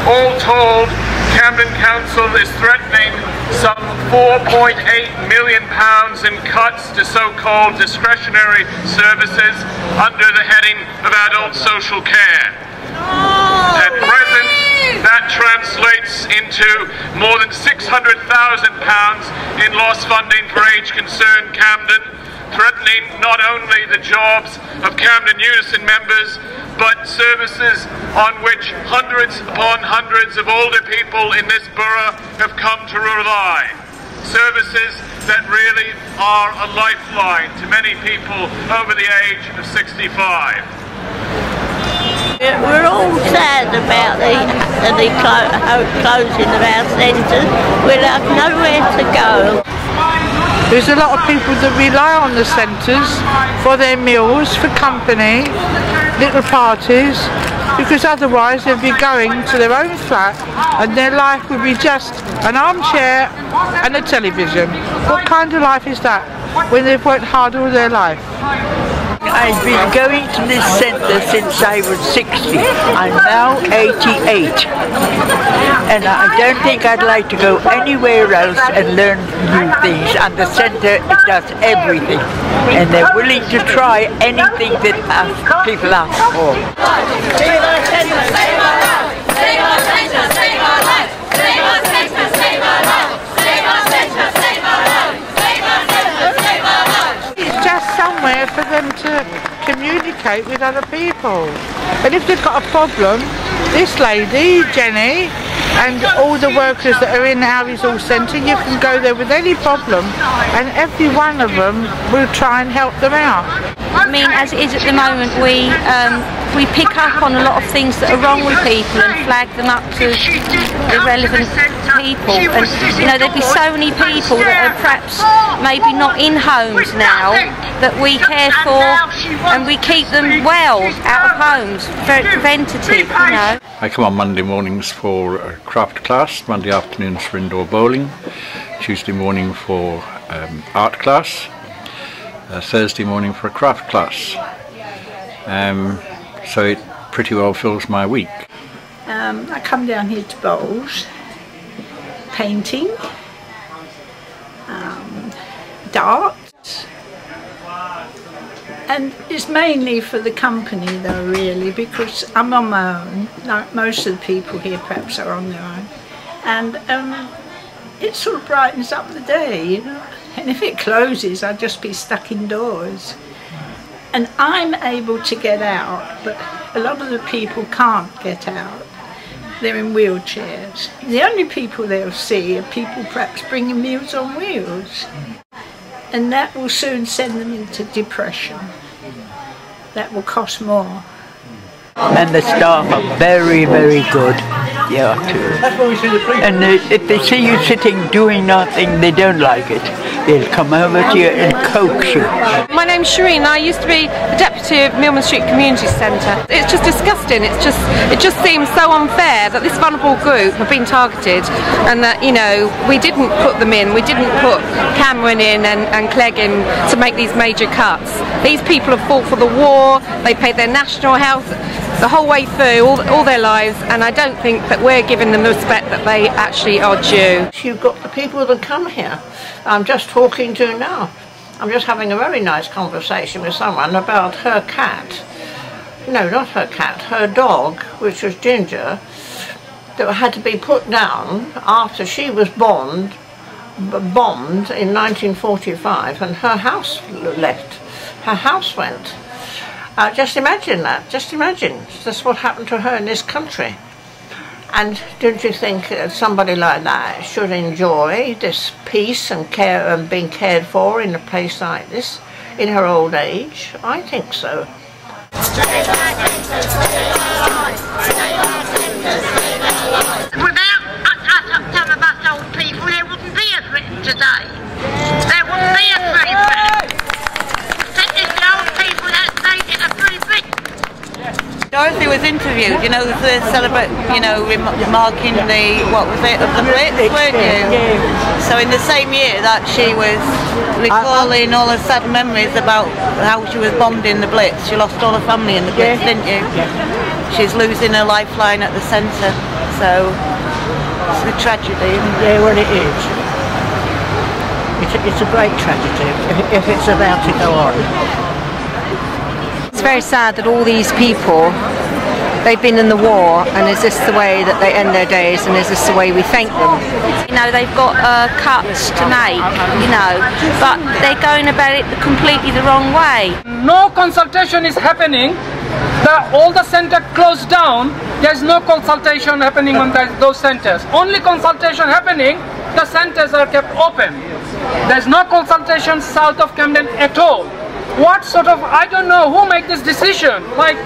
All told, Camden Council is threatening some £4.8 million in cuts to so-called discretionary services under the heading of adult social care. At present, that translates into more than £600,000 in lost funding for Age Concern Camden, threatening not only the jobs of Camden UNISON members, but services on which hundreds upon hundreds of older people in this borough have come to rely. Services that really are a lifeline to many people over the age of 65. We're all sad about the closing of our centres. We'll have nowhere to go. There's a lot of people that rely on the centres for their meals, for company, little parties, because otherwise they'd be going to their own flat and their life would be just an armchair and a television. What kind of life is that when they've worked hard all their life? I've been going to this centre since I was 60. I'm now 88. And I don't think I'd like to go anywhere else and learn new things. And the centre does everything. And they're willing to try anything that people ask for. Save our centre, save our life! Save our centre, save our life! Save our centre, save our life! Save our centre, save our life! Save our centre, save our life! It's just somewhere for them to communicate with other people. And if they've got a problem, this lady, Jenny, and all the workers that are in our resource centre, you can go there with any problem and every one of them will try and help them out. I mean, as it is at the moment, we pick up on a lot of things that are wrong with people and flag them up to the relevant people. And you know, there'd be so many people that are perhaps maybe not in homes now that we care for, and we keep them well out of homes. Very preventative, you know. I come on Monday mornings for a craft class, Monday afternoons for indoor bowling, Tuesday morning for art class, Thursday morning for a craft class. So it pretty well fills my week. I come down here to bowls, painting, darts, and it's mainly for the company though, really, because I'm on my own, like most of the people here perhaps are on their own, and it sort of brightens up the day, you know. And if it closes, I'd just be stuck indoors. And I'm able to get out, but a lot of the people can't get out. They're in wheelchairs. The only people they'll see are people perhaps bringing Meals on Wheels. And that will soon send them into depression. That will cost more. And the staff are very, very good. Yeah, too. And if they see you sitting doing nothing, they don't like it. They'll come over to you and coax you. My name's Shireen. I used to be the deputy of Millman Street Community Centre. It's just disgusting. It just seems so unfair that this vulnerable group have been targeted, and that, you know, we didn't put them in. We didn't put Cameron in and Clegg in to make these major cuts. These people have fought for the war. They paid their national health the whole way through, all their lives, and I don't think that we're giving them the respect that they actually are due. You've got the people that come here. I'm just talking to now. I'm just having a very nice conversation with someone about her cat. No, not her cat, her dog, which was Ginger, that had to be put down after she was bombed in 1945, and her house left. Her house went. Just imagine that, just imagine. That's what happened to her in this country. And don't you think somebody like that should enjoy this peace and care and being cared for in a place like this in her old age? I think so. Without some of us old people, there wouldn't be a Britain today. There wouldn't be a free Britain. It's the old people that made it a free Britain. Dorothy was interviewed, you know, to celebrate, you know, marking the, what was it, of the Blitz, weren't you? Yeah. So in the same year that she was recalling all her sad memories about how she was bombed in the Blitz, she lost all her family in the Blitz, didn't you? Yeah. She's losing her lifeline at the centre. So it's a tragedy. Yeah, well, it is. It's a great tragedy if it's about to go on. It's very sad that all these people, they've been in the war, and is this the way that they end their days, and is this the way we thank them? You know, they've got cuts to make, you know, but they're going about it completely the wrong way. No consultation is happening. All the centre closed down. There's no consultation happening on those centres. Only consultation happening, the centres are kept open. There's no consultation south of Camden at all. What sort of, I don't know who made this decision. Like,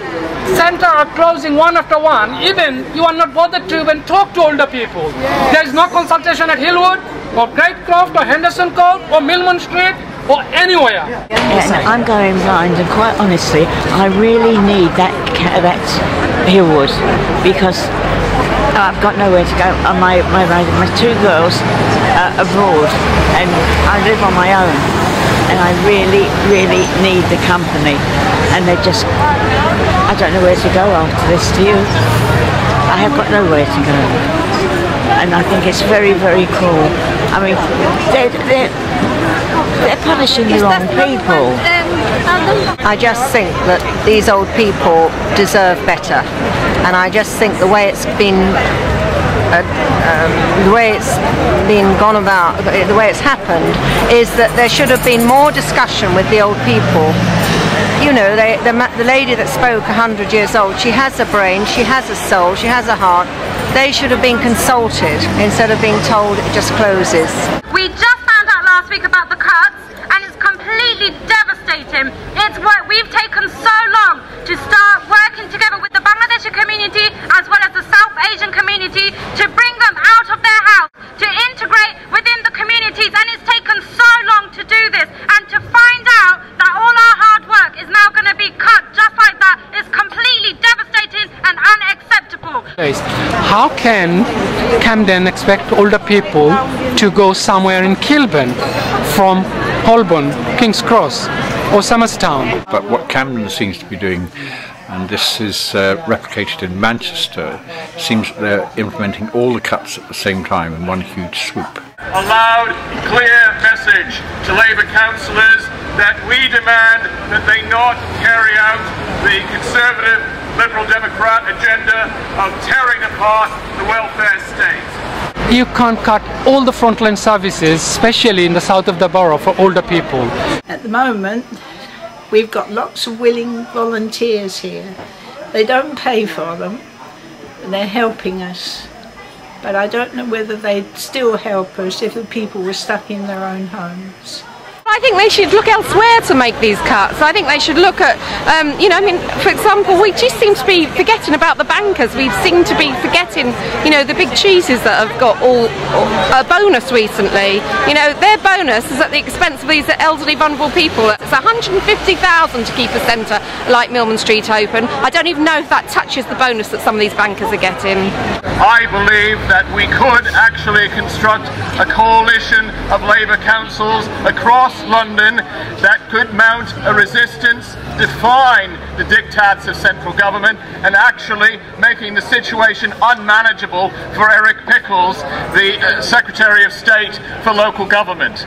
centre are closing one after one. Even you are not bothered to even talk to older people. There is no consultation at Hill-Wood, or Great Croft, or Henderson Court, or Millman Street, or anywhere. And I'm going blind, and quite honestly, I really need that Hill-Wood, because I've got nowhere to go. My two girls are abroad, and I live on my own, and I really, really need the company. And they just, I don't know where to go after this, do you? I have got nowhere to go. And I think it's very, very cruel. I mean, they're punishing the wrong people. I just think that these old people deserve better, and I just think the way it's been gone about, the way it's happened, is that there should have been more discussion with the old people. You know, the lady that spoke, 100 years old, she has a brain, she has a soul, she has a heart. They should have been consulted instead of being told it just closes. We just found out last week about the cuts, and it's completely devastating. It's what we've taken so long to start working together with the Bangladeshi community as well as the South Asian community to bring them out of their house, to integrate within the communities, and it's taken so long to do this, and to find out that all our hard work is now going to be cut just like that is completely devastating and unacceptable. How can Camden expect older people to go somewhere in Kilburn from Holborn, King's Cross or Somerstown? But what Camden seems to be doing, and this is replicated in Manchester, seems that they're implementing all the cuts at the same time in one huge swoop. A loud, clear message to Labour councillors that we demand that they not carry out the Conservative Liberal Democrat agenda of tearing apart the welfare state. You can't cut all the frontline services, especially in the south of the borough, for older people. At the moment, we've got lots of willing volunteers here. They don't pay for them, and they're helping us. But I don't know whether they'd still help us if the people were stuck in their own homes. I think they should look elsewhere to make these cuts. I think they should look at, you know, I mean, for example, we just seem to be forgetting about the bankers. We seem to be forgetting, you know, the big cheeses that have got all a bonus recently. You know, their bonus is at the expense of these elderly, vulnerable people. It's $150,000 to keep a centre like Millman Street open. I don't even know if that touches the bonus that some of these bankers are getting. I believe that we could actually construct a coalition of Labour councils across London that could mount a resistance, defying the diktats of central government, and actually making the situation unmanageable for Eric Pickles, the Secretary of State for Local Government.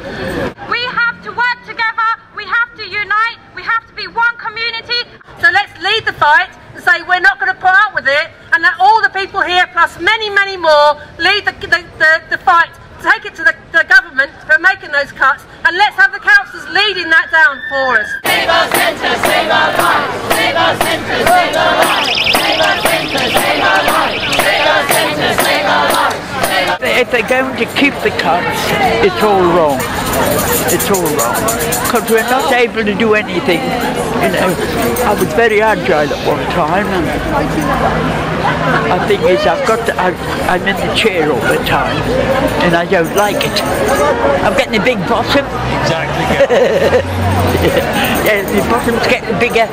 We have to work together, we have to unite, we have to be one community. So let's lead the fight and say we're not going to put up with it, and that all the people here, plus many, many more, lead the fight, take it to the government for making those cuts, and let's have the councillors leading that down for us. Save our centre, save our lives. Save our centre, save our lives. Save our centre, save our lives. Save our centre, save our lives. If they're going to keep the cuts, it's all wrong. It's all wrong. Because we're not able to do anything. You know, I was very agile at one time, and the thing is, I'm in the chair all the time, and I don't like it. I'm getting a big bottom. Exactly. Yeah, the bottom's getting bigger.